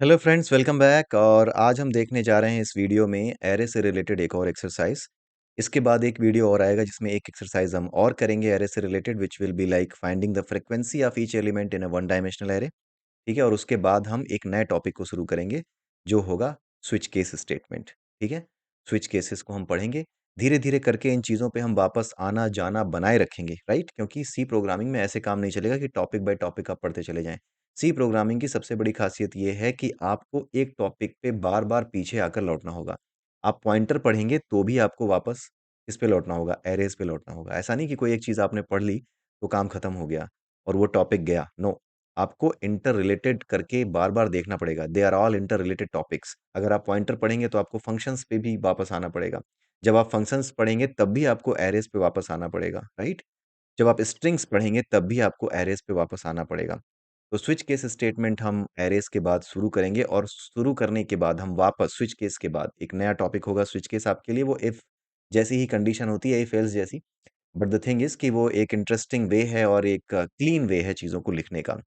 Hello friends, welcome back. और आज हम देखने जा रहे हैं इस वीडियो में एरे से रिलेटेड एक और एक्सरसाइज। इसके बाद एक वीडियो और आएगा जिसमें एक एक्सरसाइज हम और करेंगे एरे से related, which will be like finding the frequency of each element in a one dimensional array. ठीक है, और उसके बाद हम एक नए टॉपिक को शुरू करेंगे जो होगा स्विच केस स्टेटमेंट। ठीक है, स्विच केसेस को हम पढ़ेंगे धीरे धीरे करके। इन चीज़ों पे हम वापस आना जाना बनाए रखेंगे, राइट? क्योंकि सी प्रोग्रामिंग में ऐसे काम नहीं चलेगा कि टॉपिक बाय टॉपिक आप पढ़ते चले जाएं। सी प्रोग्रामिंग की सबसे बड़ी खासियत ये है कि आपको एक टॉपिक पे बार बार पीछे आकर लौटना होगा। आप पॉइंटर पढ़ेंगे तो भी आपको वापस इस पे लौटना होगा, एरेज पे लौटना होगा। ऐसा नहीं कि कोई एक चीज़ आपने पढ़ ली तो काम खत्म हो गया और वो टॉपिक गया। नो, आपको इंटर रिलेटेड करके बार-बार देखना पड़ेगा। They are all inter related topics. अगर आप पॉइंटर पढ़ेंगे तो आपको फंक्शंस पे भी वापस आना पड़ेगा। जब आप फंक्शंस पढ़ेंगे तब भी आपको एरेज़ पे वापस आना पड़ेगा, राइट? जब आप स्ट्रिंग्स पढ़ेंगे तब भी आपको एरेज़ पे वापस आना पड़ेगा। तो स्विच केस स्टेटमेंट हम एरेज़ के बाद शुरू करेंगे और शुरू करने के बाद हम वापस स्विच केस के बाद एक नया टॉपिक होगा स्विच केस आपके लिए। वो इफ जैसी ही कंडीशन होती है, इफ एल्स जैसी। बट द थिंग इज़ कि वो एक इंटरेस्टिंग वे है और एक क्लीन वे है चीज़ों को लिखने का।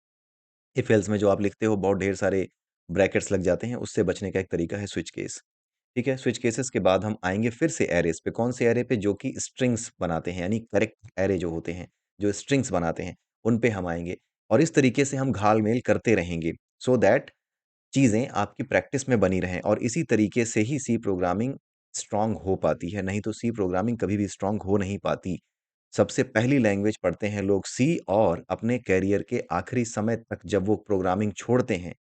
इफ एल्स में जो आप लिखते हो बहुत ढेर सारे ब्रैकेट्स लग जाते हैं, उससे बचने का एक तरीका है स्विच केस। ठीक है, स्विच केसेस के बाद हम आएँगे फिर से एरेज़ पे। कौन से एरे पे? जो कि स्ट्रिंग्स बनाते हैं, यानी करेक्ट एरे जो होते हैं, जो स्ट्रिंग्स बनाते हैं, उन पे हम आएँगे। और इस तरीके से हम घाल-मेल करते रहेंगे सो दैट चीज़ें आपकी प्रैक्टिस में बनी रहें। और इसी तरीके से ही सी प्रोग्रामिंग स्ट्रॉन्ग हो पाती है, नहीं तो सी प्रोग्रामिंग कभी भी स्ट्रॉन्ग हो नहीं पाती। सबसे पहली लैंग्वेज पढ़ते हैं लोग सी, और अपने करियर के आखिरी समय तक जब वो प्रोग्रामिंग छोड़ते हैं,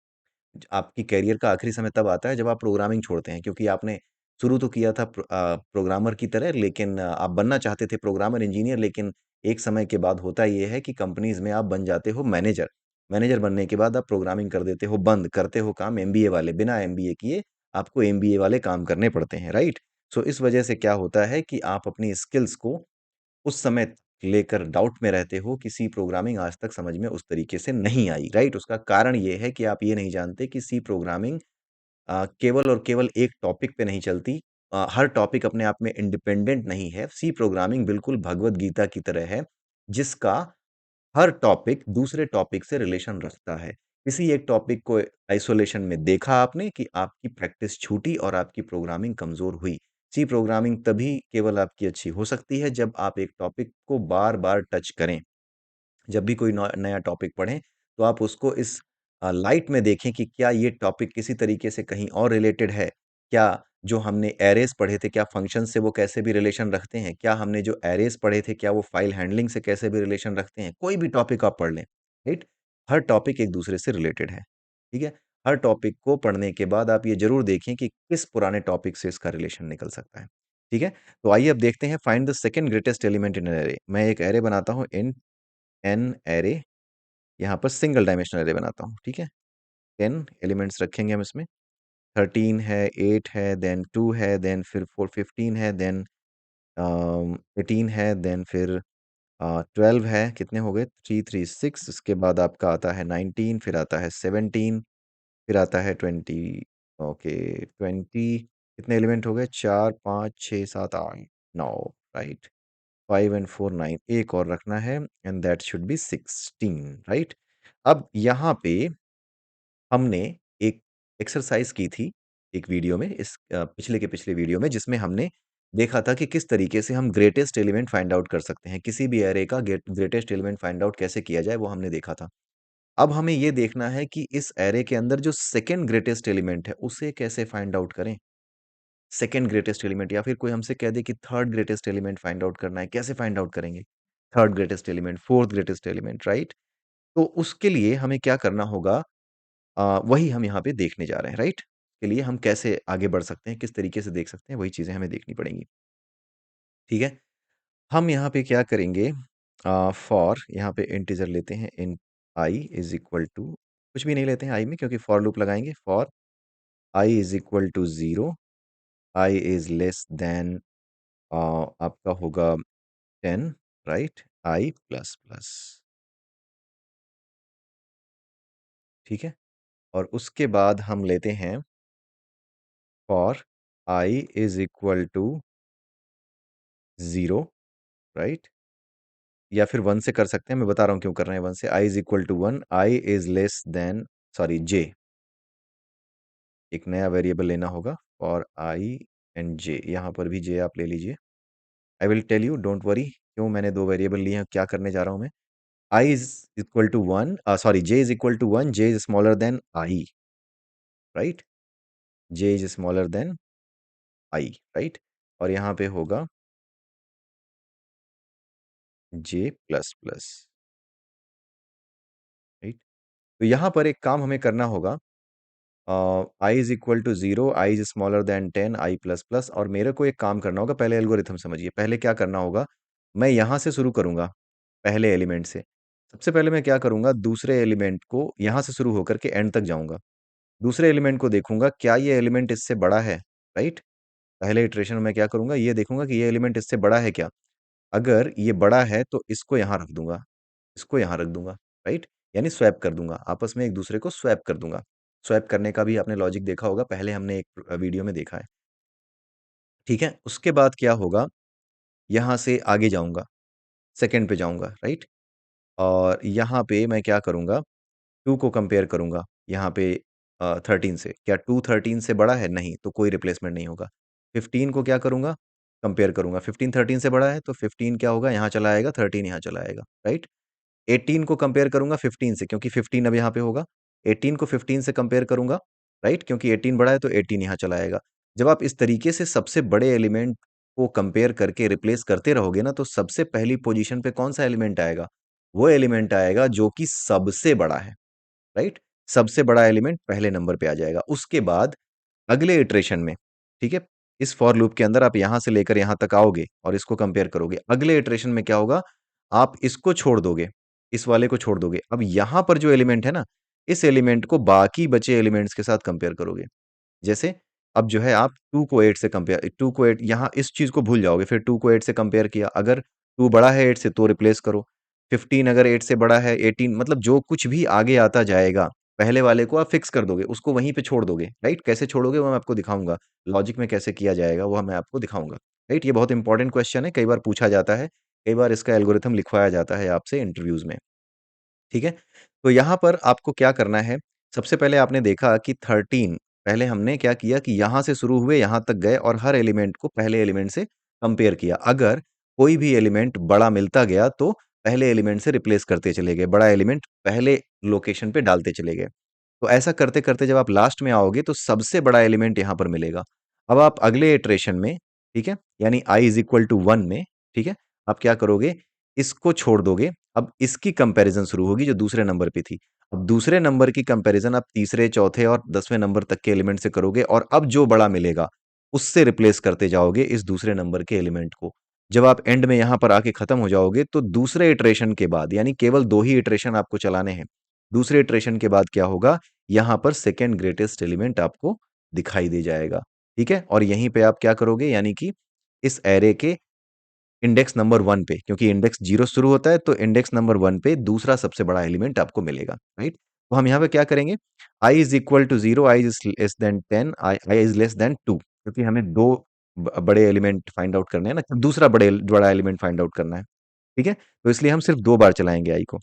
आपकी करियर का आखिरी समय तब आता है जब आप प्रोग्रामिंग छोड़ते हैं, क्योंकि आपने शुरू तो किया था प्रोग्रामर की तरह, लेकिन आप बनना चाहते थे प्रोग्रामर इंजीनियर। लेकिन एक समय के बाद होता ये है कि कंपनीज में आप बन जाते हो मैनेजर। मैनेजर बनने के बाद आप प्रोग्रामिंग कर देते हो बंद, करते हो काम एमबीए वाले। बिना एमबीए किए आपको एमबीए वाले काम करने पड़ते हैं, राइट? सो इस वजह से क्या होता है कि आप अपनी स्किल्स को उस समय लेकर डाउट में रहते हो कि सी प्रोग्रामिंग आज तक समझ में उस तरीके से नहीं आई, राइट? उसका कारण ये है कि आप ये नहीं जानते कि सी प्रोग्रामिंग केवल और केवल एक टॉपिक पे नहीं चलती। हर टॉपिक अपने आप में इंडिपेंडेंट नहीं है। सी प्रोग्रामिंग बिल्कुल भगवद गीता की तरह है, जिसका हर टॉपिक दूसरे टॉपिक से रिलेशन रखता है। किसी एक टॉपिक को आइसोलेशन में देखा आपने कि आपकी प्रैक्टिस छूटी और आपकी प्रोग्रामिंग कमज़ोर हुई। सी प्रोग्रामिंग तभी केवल आपकी अच्छी हो सकती है जब आप एक टॉपिक को बार-बार टच करें। जब भी कोई नया टॉपिक पढ़ें, तो आप उसको इस लाइट में देखें कि क्या ये टॉपिक किसी तरीके से कहीं और रिलेटेड है? क्या जो हमने एरेज़ पढ़े थे, क्या फंक्शन से वो कैसे भी रिलेशन रखते हैं? क्या हमने जो एरेज़ पढ़े थे, क्या वो फाइल हैंडलिंग से कैसे भी रिलेशन रखते हैं? कोई भी टॉपिक आप पढ़ लें, राइट? हर टॉपिक एक दूसरे से रिलेटेड है, ठीक है? हर टॉपिक को पढ़ने के बाद आप ये ज़रूर देखें कि किस पुराने टॉपिक से इसका रिलेशन निकल सकता है, ठीक है? तो आइए अब देखते हैं find the second greatest element in an array. मैं एक एरे बनाता हूँ इन एन एरे, यहाँ पर सिंगल डायमेंशनल एरे बनाता हूँ, ठीक है? 10 एलिमेंट्स रखेंगे हम इसमें। 13 है, 8 है, देन 2 है, देन फिर 4 15 है, देन 18 है, देन फिर 12 है। कितने हो गए? 3 3 6। इसके बाद आपका आता है 19, फिर आता है 17, फिर आता है 20। ओके, 20 कितने एलिमेंट हो गए? 4 5 6 7 8 9, राइट? 5 एंड 4 9, एक और रखना है and that should be 16, right? अब यहाँ पे हमने एक एक्सरसाइज की थी एक वीडियो में, इस पिछले के पिछले वीडियो में, जिसमें हमने देखा था कि किस तरीके से हम ग्रेटेस्ट एलिमेंट फाइंड आउट कर सकते हैं। किसी भी एरे का ग्रेटेस्ट एलिमेंट फाइंड आउट कैसे किया जाए वो हमने देखा था। अब हमें ये देखना है कि इस एरे के अंदर जो सेकंड ग्रेटेस्ट एलिमेंट है उसे कैसे फाइंड आउट करें। सेकंड ग्रेटेस्ट एलिमेंट, या फिर कोई हमसे कह दे कि third greatest element find out करना है, कैसे फाइंड आउट करेंगे? Third greatest element, fourth greatest element, right? तो उसके लिए हमें क्या करना होगा, वही हम यहाँ पे देखने जा रहे हैं, राइट? के लिए हम कैसे आगे बढ़ सकते हैं, किस तरीके से देख सकते हैं, वही चीज़ें हमें देखनी पड़ेंगी, ठीक है? हम यहाँ पे क्या करेंगे, फॉर यहाँ पे इंटीजर लेते हैं, in I is equal to, कुछ भी नहीं लेते हैं आई में, क्योंकि फॉर लूप लगाएँगे। For I is equal to 0, I is less than आपका होगा 10, राइट? आई प्लस प्लस, ठीक है? और उसके बाद हम लेते हैं for I is equal to 0, right? या फिर 1 से कर सकते हैं, मैं बता रहा हूँ क्यों कर रहे हैं 1 से। I is equal to 1, I is less than, sorry, J, एक नया वेरिएबल लेना होगा फॉर आई एंड जे, यहाँ पर भी जे आप ले लीजिए। I will tell you, don't worry क्यों मैंने दो वेरिएबल लिए हैं, क्या करने जा रहा हूँ मैं। I is equal to one, sorry J is equal to one, J is smaller than I, right. J is smaller than I, right. और यहाँ पे होगा जे प्लस प्लस, राइट। तो यहाँ पर एक काम हमें करना होगा, I is equal to zero, I is smaller than ten, I plus plus. और मेरे को एक काम करना होगा, पहले एल्गोरिथम समझिए। पहले क्या करना होगा, मैं यहाँ से शुरू करूंगा, पहले एलिमेंट से। सबसे पहले मैं क्या करूंगा, दूसरे एलिमेंट को यहाँ से शुरू होकर के एंड तक जाऊंगा। दूसरे एलिमेंट को देखूंगा क्या ये एलिमेंट इससे बड़ा है, राइट। पहले इटरेशन में मैं क्या करूंगा, ये देखूंगा कि ये एलिमेंट इससे बड़ा है क्या। अगर ये बड़ा है तो इसको यहाँ रख दूंगा, इसको यहाँ रख दूंगा, राइट। यानी स्वैप कर दूंगा, आपस में एक दूसरे को स्वैप कर दूंगा। स्वैप करने का भी आपने लॉजिक देखा होगा, पहले हमने एक वीडियो में देखा है। ठीक है, उसके बाद क्या होगा, यहाँ से आगे जाऊंगा, सेकंड पे जाऊंगा, राइट। और यहाँ पे मैं क्या करूंगा, टू को कंपेयर करूंगा यहाँ पे 13 से। क्या टू 13 से बड़ा है, नहीं, तो कोई रिप्लेसमेंट नहीं होगा। 15 को क्या करूंगा, कंपेयर करूंगा। 15 13 से बड़ा है तो 15 क्या होगा, यहाँ चला आएगा, 13 यहाँ चला आएगा, राइट। 18 को कंपेयर करूंगा 15 से, क्योंकि 15 अब यहाँ पे होगा। 18 को 15 से कंपेयर करूंगा, राइट, क्योंकि 18 बड़ा है तो 18 यहाँ चला आएगा। जब आप इस तरीके से सबसे बड़े एलिमेंट को कंपेयर करके रिप्लेस करते रहोगे ना, तो सबसे पहली पोजीशन पे कौन सा एलिमेंट आएगा, वो एलिमेंट आएगा जो कि सबसे बड़ा है, राइट। सबसे बड़ा एलिमेंट पहले नंबर पे आ जाएगा। उसके बाद अगले इटरेशन में, ठीक है, इस फॉर लूप के अंदर आप यहां से लेकर यहां तक आओगे और इसको कंपेयर करोगे। अगले इटरेशन में क्या होगा, आप इसको छोड़ दोगे, इस वाले को छोड़ दोगे। अब यहां पर जो एलिमेंट है ना, इस एलिमेंट को बाकी बचे एलिमेंट्स के साथ कंपेयर करोगे। जैसे अब जो है आप टू को एट से कंपेयर, टू को एट, यहाँ इस चीज को भूल जाओगे। फिर टू को एट से कंपेयर किया, अगर टू बड़ा है एट से तो रिप्लेस करो। 15 अगर एट से बड़ा है, 18, मतलब जो कुछ भी आगे आता जाएगा, पहले वाले को आप फिक्स कर दोगे, उसको वहीं पे छोड़ दोगे, राइट। कैसे छोड़ोगे वो मैं आपको दिखाऊंगा, लॉजिक में कैसे किया जाएगा वो मैं आपको दिखाऊंगा, राइट। ये बहुत इंपॉर्टेंट क्वेश्चन है, कई बार पूछा जाता है, कई बार इसका एल्गोरिथम लिखवाया जाता है आपसे इंटरव्यूज में। ठीक है, तो यहाँ पर आपको क्या करना है, सबसे पहले आपने देखा कि 13, पहले हमने क्या किया कि यहाँ से शुरू हुए यहाँ तक गए और हर एलिमेंट को पहले एलिमेंट से कंपेयर किया। अगर कोई भी एलिमेंट बड़ा मिलता गया तो पहले एलिमेंट से रिप्लेस करते चले गए, बड़ा एलिमेंट पहले लोकेशन पे डालते चले गए। तो ऐसा करते करते जब आप लास्ट में आओगे तो सबसे बड़ा एलिमेंट यहाँ पर मिलेगा। अब आप अगले इटरेशन में, ठीक है, यानी आई इज इक्वल टू वन में, ठीक है, आप क्या करोगे, इसको छोड़ दोगे। अब इसकी कंपैरिजन शुरू होगी जो दूसरे नंबर पे थी। अब दूसरे नंबर की कंपैरिजन आप तीसरे, चौथे और 10वें नंबर तक के एलिमेंट से करोगे, और अब जो बड़ा मिलेगा उससे रिप्लेस करते जाओगे इस दूसरे नंबर के एलिमेंट को। जब आप एंड में यहां पर आके खत्म हो जाओगे तो दूसरे इटरेशन के बाद, यानी केवल दो ही इटरेशन आपको चलाने हैं, दूसरे इटरेशन के बाद क्या होगा, यहां पर सेकेंड ग्रेटेस्ट एलिमेंट आपको दिखाई दे जाएगा। ठीक है, और यहीं पे आप क्या करोगे, यानी कि इस एरे के इंडेक्स नंबर वन पे, क्योंकि इंडेक्स जीरो शुरू होता है, तो इंडेक्स नंबर वन पे दूसरा सबसे बड़ा एलिमेंट आपको मिलेगा, राइट। तो हम यहाँ पे क्या करेंगे, I is equal to zero, I is less than ten, I is less than two, क्योंकि हमें दो बड़े एलिमेंट फाइंड आउट करने हैं ना, दूसरा बड़ा एलिमेंट फाइंड आउट करना है। ठीक है, तो इसलिए हम सिर्फ दो बार चलाएंगे आई को।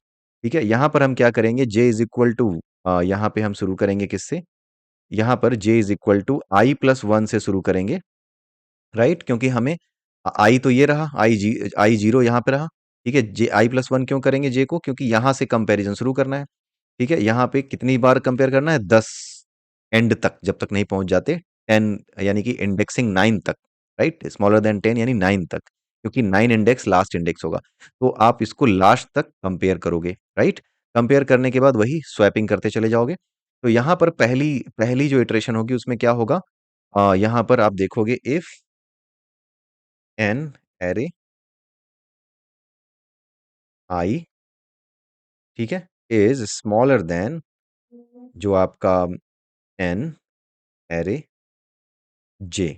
ठीक है, यहाँ पर हम क्या करेंगे, जे इज इक्वल टू, यहाँ पे हम शुरू करेंगे किससे, यहाँ पर J is equal to I plus one से शुरू करेंगे, राइट। क्योंकि हमें आई तो ये रहा, आई जीरो यहाँ पे रहा। ठीक है, जे आई प्लस वन क्यों करेंगे जे को, क्योंकि यहाँ से कंपैरिजन शुरू करना है। ठीक है, यहाँ पे कितनी बार कंपेयर करना है, 10, एंड तक, जब तक नहीं पहुंच जाते 10, यानी कि इंडेक्सिंग 9 तक, राइट, स्मॉलर देन 10 यानी 9 तक, क्योंकि 9 इंडेक्स लास्ट इंडेक्स होगा। तो आप इसको लास्ट तक कंपेयर करोगे, राइट। कंपेयर करने के बाद वही स्वैपिंग करते चले जाओगे। तो यहाँ पर पहली पहली जो इटरेशन होगी उसमें क्या होगा, यहाँ पर आप देखोगे, इफ एन एरे आई, ठीक है, इज स्मॉलर देन जो आपका एन एरे जे,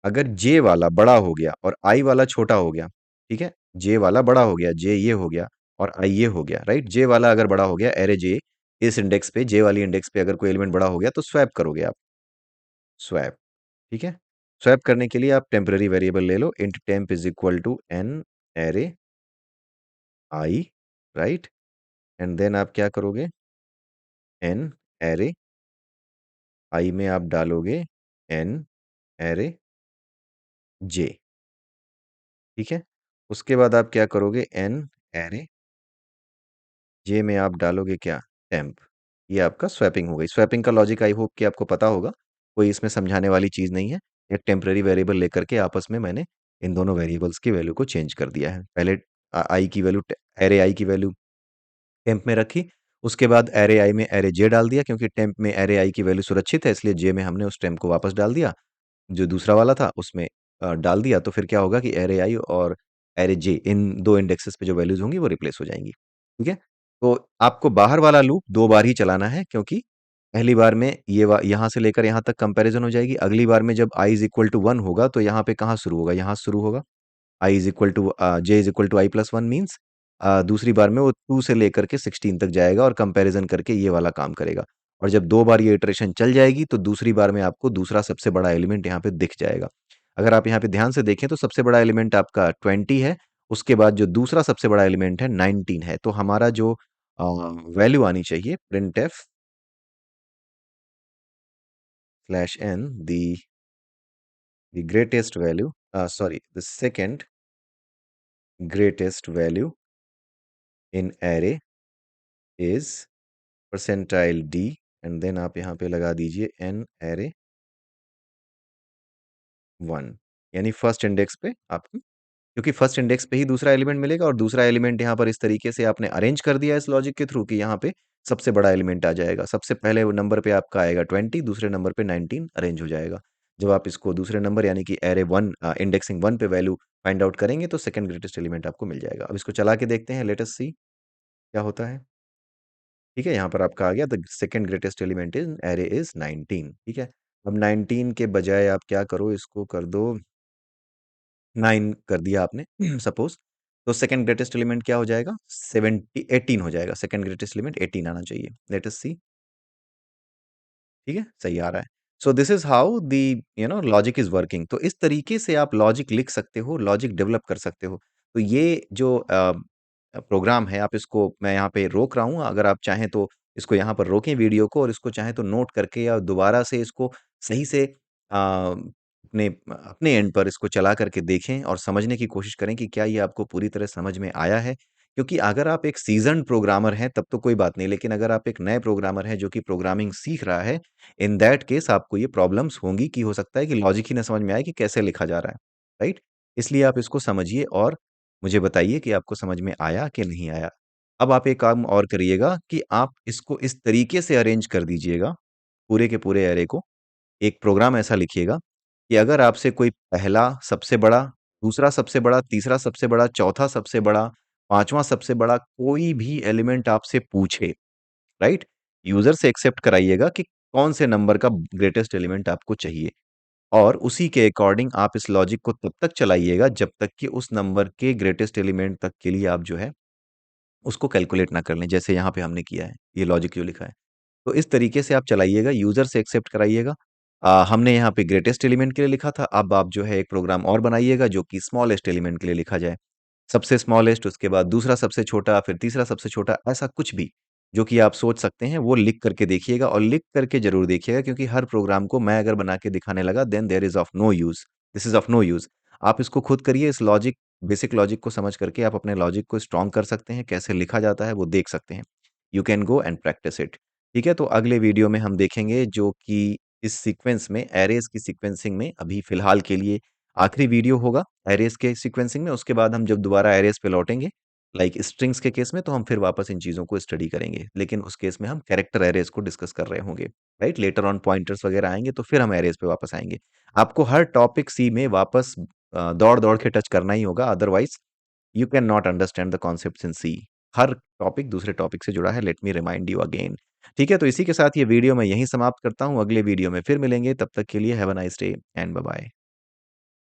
अगर जे वाला बड़ा हो गया और आई वाला छोटा हो गया, ठीक है, जे वाला बड़ा हो गया, जे ये हो गया और आई ये हो गया, राइट। जे वाला अगर बड़ा हो गया, एरे जे, इस इंडेक्स पे, जे वाली इंडेक्स पे अगर कोई एलिमेंट बड़ा हो गया तो स्वैप करोगे आप, स्वैप। ठीक है, स्वैप करने के लिए आप टेम्पररी वेरिएबल ले लो, int temp is equal to an array I, right. And then आप क्या करोगे, एन एरे आई में आप डालोगे एन एरे जे, ठीक है। उसके बाद आप क्या करोगे, एन एरे जे में आप डालोगे क्या, टेम्प। ये आपका स्वैपिंग हो गई। स्वैपिंग का लॉजिक आई होप कि आपको पता होगा, कोई इसमें समझाने वाली चीज़ नहीं है। एक टेम्पररी वेरिएबल लेकर के आपस में मैंने इन दोनों वेरिएबल्स की वैल्यू को चेंज कर दिया है। पहले आई की वैल्यू, एरे आई की वैल्यू टेम्प में रखी, उसके बाद एरे आई में एरे जे डाल दिया, क्योंकि टेम्प में एरे आई की वैल्यू सुरक्षित है, इसलिए जे में हमने उस टेम्प को वापस डाल दिया। जो दूसरा वाला था उसमें डाल दिया, तो फिर क्या होगा कि एरे आई और एरे जे, इन दो इंडेक्सेस पे जो वैल्यूज होंगी वो रिप्लेस हो जाएंगी, ठीक है। तो आपको बाहर वाला लूप दो बार ही चलाना है, क्योंकि पहली बार में यहाँ से लेकर यहाँ तक कंपैरिजन हो जाएगी। अगली बार में जब आई इज इक्वल टू वन होगा तो यहाँ पे कहाँ शुरू होगा, यहाँ से शुरू होगा। I is equal to J is equal to I plus one means दूसरी बार में वो 2 से लेकर के 16 तक जाएगा और कंपैरिजन करके ये वाला काम करेगा। और जब दो बार ये इटरेशन चल जाएगी तो दूसरी बार में आपको दूसरा सबसे बड़ा एलिमेंट यहाँ पे दिख जाएगा। अगर आप यहाँ पे ध्यान से देखें तो सबसे बड़ा एलिमेंट आपका 20 है, उसके बाद जो दूसरा सबसे बड़ा एलिमेंट है 19 है। तो हमारा जो वैल्यू आनी चाहिए, print F slash N, the greatest value, sorry the second greatest value in array is percentile D, and then आप यहाँ पे लगा दीजिए एन एरे वन, यानी फर्स्ट इंडेक्स पे आपको, क्योंकि फर्स्ट इंडेक्स पे ही दूसरा एलिमेंट मिलेगा, और दूसरा एलिमेंट यहाँ पर इस तरीके से आपने अरेंज कर दिया इस लॉजिक के थ्रू कि यहाँ पे सबसे बड़ा एलिमेंट आ जाएगा। सबसे पहले नंबर पे आपका आएगा 20, दूसरे नंबर पे 19 अरेंज हो जाएगा। जब आप इसको दूसरे नंबर यानी कि एरे वन, इंडेक्सिंग वन पे वैल्यू फाइंड आउट करेंगे तो सेकंड ग्रेटेस्ट एलिमेंट आपको मिल जाएगा। अब इसको चला के देखते हैं, लेट अस सी क्या होता है। ठीक है, यहाँ पर आपका आ गया the second greatest element in array is 19, ठीक है। अब 19 के बजाय आप क्या करो, इसको कर दो 9 कर दिया आपने सपोज, तो सेकंड ग्रेटेस्ट एलिमेंट क्या हो जाएगा, 70 18 हो जाएगा। सेकंड ग्रेटेस्ट एलिमेंट 18 आना चाहिए। लेट अस सी, ठीक है, सही आ रहा है। So this is how the logic is working. तो इस तरीके से आप लॉजिक लिख सकते हो, लॉजिक डेवलप कर सकते हो। तो ये जो प्रोग्राम है, आप इसको मैं यहाँ पे रोक रहा हूँ, अगर आप चाहें तो इसको यहाँ पर रोकें वीडियो को, और इसको चाहें तो नोट करके या दोबारा से इसको सही से अपने अपने एंड पर इसको चला करके देखें और समझने की कोशिश करें कि क्या ये आपको पूरी तरह समझ में आया है। क्योंकि अगर आप एक सीजन्ड प्रोग्रामर हैं तब तो कोई बात नहीं, लेकिन अगर आप एक नए प्रोग्रामर हैं जो कि प्रोग्रामिंग सीख रहा है, इन दैट केस आपको ये प्रॉब्लम्स होंगी कि हो सकता है कि लॉजिक ही ना समझ में आए कि कैसे लिखा जा रहा है, राइट? इसलिए आप इसको समझिए और मुझे बताइए कि आपको समझ में आया कि नहीं आया। अब आप एक काम और करिएगा कि आप इसको इस तरीके से अरेंज कर दीजिएगा, पूरे के पूरे अरे को, एक प्रोग्राम ऐसा लिखिएगा कि अगर आपसे कोई पहला सबसे बड़ा, दूसरा सबसे बड़ा, तीसरा सबसे बड़ा, चौथा सबसे बड़ा, पाँचवाँ सबसे बड़ा कोई भी एलिमेंट आपसे पूछे, राइट? यूज़र से एक्सेप्ट कराइएगा कि कौन से नंबर का ग्रेटेस्ट एलिमेंट आपको चाहिए, और उसी के अकॉर्डिंग आप इस लॉजिक को तब तक चलाइएगा जब तक कि उस नंबर के ग्रेटेस्ट एलिमेंट तक के लिए आप जो है उसको कैलकुलेट ना कर लें, जैसे यहाँ पे हमने किया है, ये लॉजिक जो लिखा है। तो इस तरीके से आप चलाइएगा, यूज़र से एक्सेप्ट कराइएगा। हमने यहाँ पे ग्रेटेस्ट एलिमेंट के लिए लिखा था, अब आप जो है एक प्रोग्राम और बनाइएगा जो कि स्मॉलेस्ट एलिमेंट के लिए लिखा जाए। सबसे स्मॉलेस्ट, उसके बाद दूसरा सबसे छोटा, फिर तीसरा सबसे छोटा, ऐसा कुछ भी जो कि आप सोच सकते हैं वो लिख करके देखिएगा, और लिख करके ज़रूर देखिएगा, क्योंकि हर प्रोग्राम को मैं अगर बना के दिखाने लगा then there is of no use, this is of no use. आप इसको खुद करिए, इस लॉजिक, बेसिक लॉजिक को समझ करके आप अपने लॉजिक को स्ट्रॉन्ग कर सकते हैं, कैसे लिखा जाता है वो देख सकते हैं। You can go and practice it. ठीक है, तो अगले वीडियो में हम देखेंगे जो कि इस सीक्वेंस में, एरेज़ की सीक्वेंसिंग में अभी फ़िलहाल के लिए आखिरी वीडियो होगा एरेज़ के सीक्वेंसिंग में। उसके बाद हम जब दोबारा एरेज़ पे लौटेंगे, लाइक स्ट्रिंग्स के केस में, तो हम फिर वापस इन चीज़ों को स्टडी करेंगे। लेकिन उस केस में हम कैरेक्टर एरेज़ को डिस्कस कर रहे होंगे, राइट? लेटर ऑन पॉइंटर्स वगैरह आएँगे तो फिर हम एरेज़ पे वापस आएँगे। आपको हर टॉपिक सी में वापस दौड़-दौड़ के टच करना ही होगा, otherwise you can not understand the concepts in C. हर टॉपिक दूसरे टॉपिक से जुड़ा है, let me remind you again. ठीक है, तो इसी के साथ ये वीडियो मैं यहीं समाप्त करता हूँ, अगले वीडियो में फिर मिलेंगे, तब तक के लिए have a nice day and bye bye.